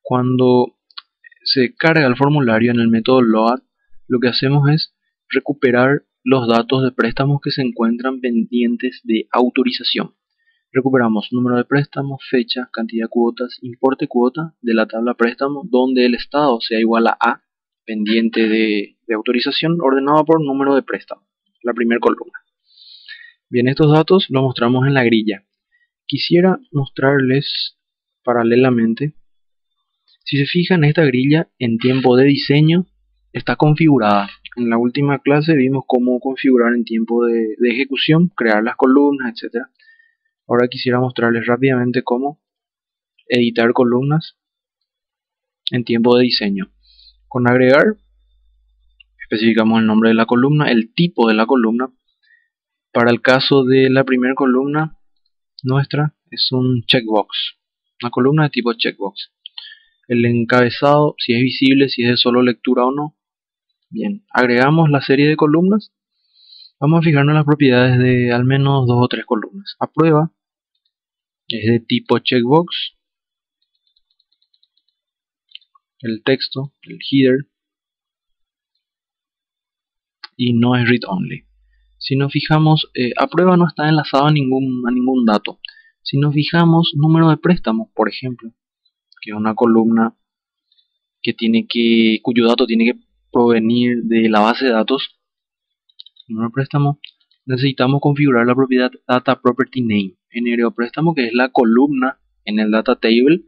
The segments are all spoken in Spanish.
Cuando se carga el formulario en el método load, lo que hacemos es recuperar los datos de préstamos que se encuentran pendientes de autorización. Recuperamos número de préstamos, fecha, cantidad de cuotas, importe cuota de la tabla préstamo, donde el estado sea igual a pendiente de autorización, ordenado por número de préstamo, la primera columna. Bien, estos datos los mostramos en la grilla. Quisiera mostrarles paralelamente, si se fijan, esta grilla en tiempo de diseño está configurada. En la última clase vimos cómo configurar en tiempo de ejecución, crear las columnas, etc. Ahora quisiera mostrarles rápidamente cómo editar columnas en tiempo de diseño. Con agregar, especificamos el nombre de la columna, el tipo de la columna. Para el caso de la primera columna nuestra es un checkbox, una columna de tipo checkbox. El encabezado, si es visible, si es de solo lectura o no. Bien, agregamos la serie de columnas. Vamos a fijarnos en las propiedades de al menos 2 o 3 columnas. A prueba es de tipo checkbox. El texto, el header, y no es read only. Si nos fijamos, a prueba no está enlazado a ningún dato. Si nos fijamos, número de préstamos, por ejemplo, que es una columna cuyo dato tiene que provenir de la base de datos, número de préstamo, necesitamos configurar la propiedad data property name, NRO préstamo, que es la columna en el data table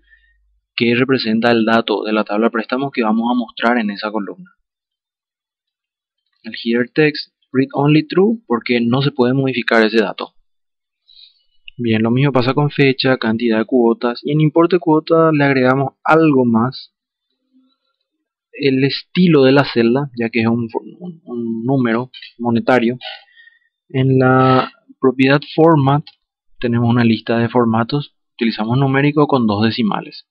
que representa el dato de la tabla de préstamos que vamos a mostrar en esa columna. El header text read only true porque no se puede modificar ese dato. Bien, lo mismo pasa con fecha, cantidad de cuotas, y en importe cuota le agregamos algo más: el estilo de la celda, ya que es un número monetario. En la propiedad format tenemos una lista de formatos, utilizamos numérico con 2 decimales,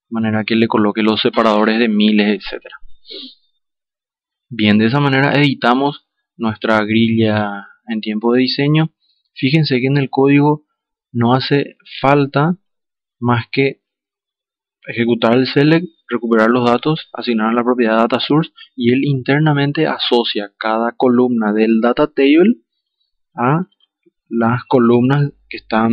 de manera que le coloque los separadores de miles, etc. Bien, de esa manera editamos nuestra grilla en tiempo de diseño. Fíjense que en el código no hace falta más que ejecutar el select, recuperar los datos, asignar la propiedad data source, y él internamente asocia cada columna del data table a las columnas que están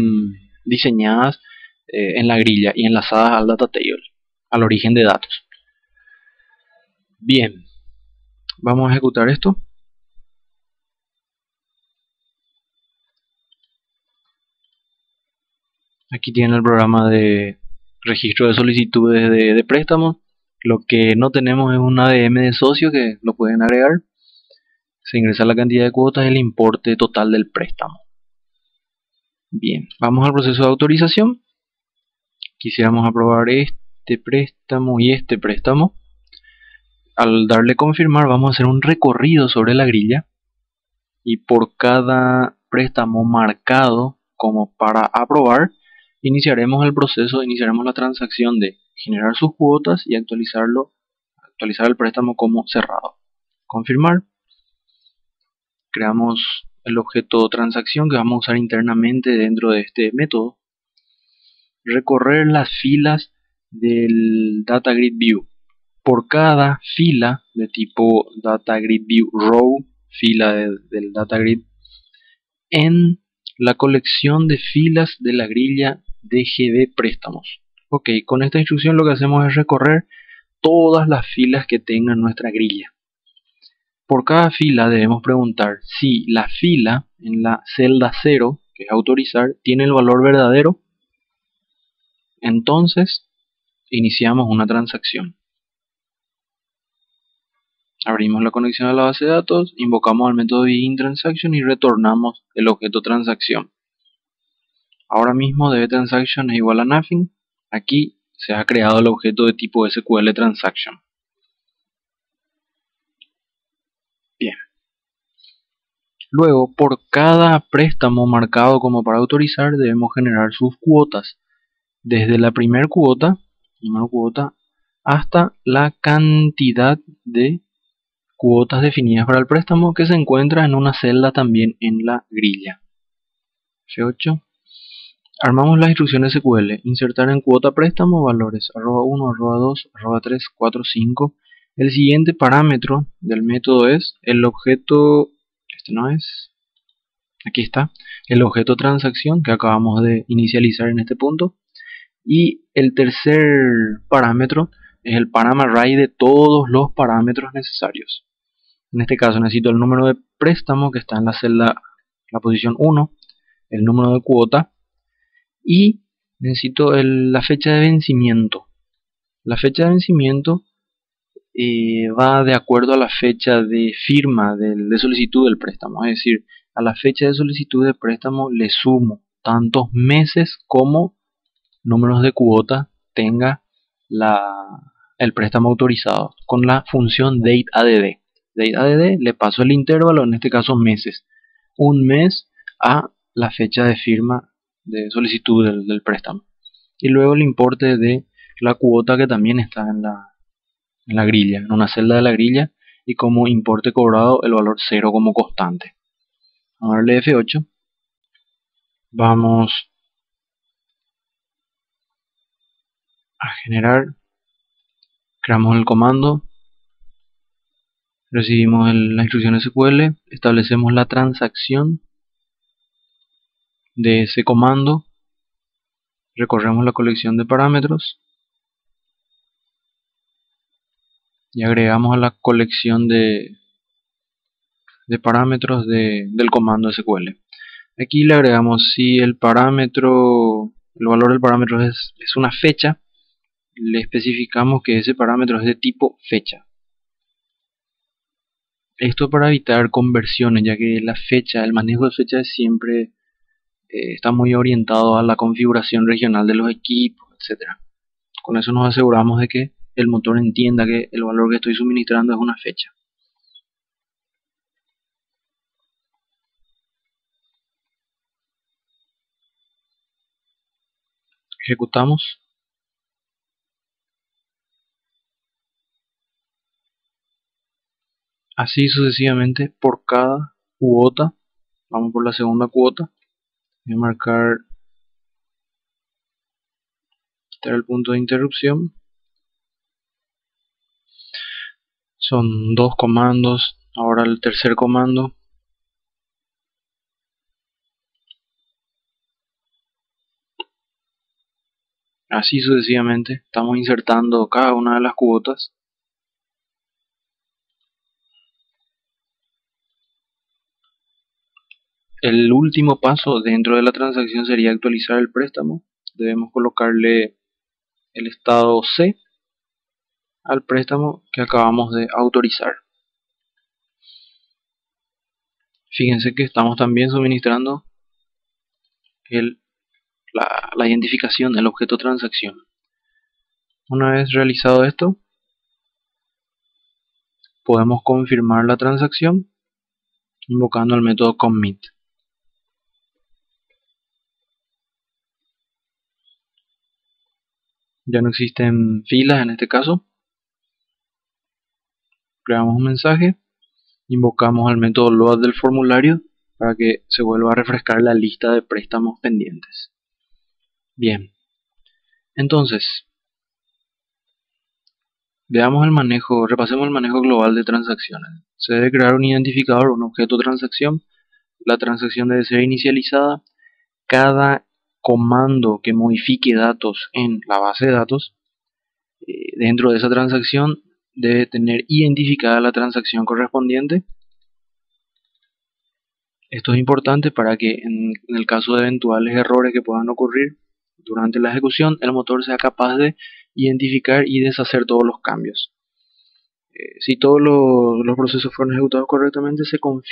diseñadas en la grilla y enlazadas al data table, al origen de datos. Bien, vamos a ejecutar esto. Aquí tienen el programa de registro de solicitudes de préstamos. Lo que no tenemos es un ADM de socio, que lo pueden agregar. Se ingresa la cantidad de cuotas y el importe total del préstamo. Bien, vamos al proceso de autorización. Quisiéramos aprobar este préstamo y este préstamo. Al darle confirmar, vamos a hacer un recorrido sobre la grilla, y por cada préstamo marcado como para aprobar, iniciaremos el proceso, iniciaremos la transacción de generar sus cuotas y actualizar el préstamo como cerrado. Confirmar. Creamos el objeto transacción que vamos a usar internamente dentro de este método. Recorrer las filas del Data Grid View. Por cada fila de tipo Data Grid View Row, fila del Data Grid, en la colección de filas de la grilla DGB préstamos. Ok, con esta instrucción lo que hacemos es recorrer todas las filas que tenga nuestra grilla. Por cada fila debemos preguntar si la fila en la celda 0, que es autorizar, tiene el valor verdadero. Entonces iniciamos una transacción. Abrimos la conexión a la base de datos, invocamos al método beginTransaction y retornamos el objeto transacción. Ahora mismo dbTransaction es igual a nothing. Aquí se ha creado el objeto de tipo SQL Transaction. Bien. Luego, por cada préstamo marcado como para autorizar, debemos generar sus cuotas. Desde la primera cuota, hasta la cantidad de cuotas definidas para el préstamo, que se encuentra en una celda también en la grilla. F8. Armamos las instrucciones SQL, insertar en cuota préstamo valores @1, @2, @3, 4, 5. El siguiente parámetro del método es el objeto, este no es, aquí está, el objeto transacción que acabamos de inicializar en este punto. Y el tercer parámetro es el param_array de todos los parámetros necesarios. En este caso necesito el número de préstamo que está en la celda, la posición 1, el número de cuota y necesito la fecha de vencimiento. La fecha de vencimiento va de acuerdo a la fecha de firma de solicitud del préstamo, es decir, a la fecha de solicitud de préstamo le sumo tantos meses como números de cuota tenga el préstamo autorizado con la función dateAdd. DateAdd le paso el intervalo, en este caso meses, un mes a la fecha de firma de solicitud del préstamo, y luego el importe de la cuota que también está en la grilla, en una celda de la grilla, y como importe cobrado el valor 0 como constante. Vamos a darle F8, vamos a generar, creamos el comando, recibimos la instrucción SQL, establecemos la transacción de ese comando, recorremos la colección de parámetros y agregamos a la colección de parámetros del comando SQL. Aquí le agregamos, si el parámetro, el valor del parámetro es una fecha, le especificamos que ese parámetro es de tipo fecha. Esto para evitar conversiones, ya que la fecha, el manejo de fecha siempre está muy orientado a la configuración regional de los equipos, etc. Con eso nos aseguramos de que el motor entienda que el valor que estoy suministrando es una fecha. Ejecutamos. Así sucesivamente por cada cuota. Vamos por la segunda cuota. Voy a marcar, quitar el punto de interrupción. Son dos comandos. Ahora el tercer comando. Así sucesivamente. Estamos insertando cada una de las cuotas. El último paso dentro de la transacción sería actualizar el préstamo. Debemos colocarle el estado C al préstamo que acabamos de autorizar. Fíjense que estamos también suministrando la identificación del objeto transacción. Una vez realizado esto, podemos confirmar la transacción invocando el método commit. Ya no existen filas en este caso. Creamos un mensaje, invocamos al método load del formulario para que se vuelva a refrescar la lista de préstamos pendientes. Bien, entonces veamos el manejo, repasemos el manejo global de transacciones. Se debe crear un identificador, un objeto transacción. La transacción debe ser inicializada. Cada comando que modifique datos en la base de datos dentro de esa transacción debe tener identificada la transacción correspondiente. Esto es importante para que en el caso de eventuales errores que puedan ocurrir durante la ejecución, el motor sea capaz de identificar y deshacer todos los cambios. Si todos los procesos fueron ejecutados correctamente, se confirma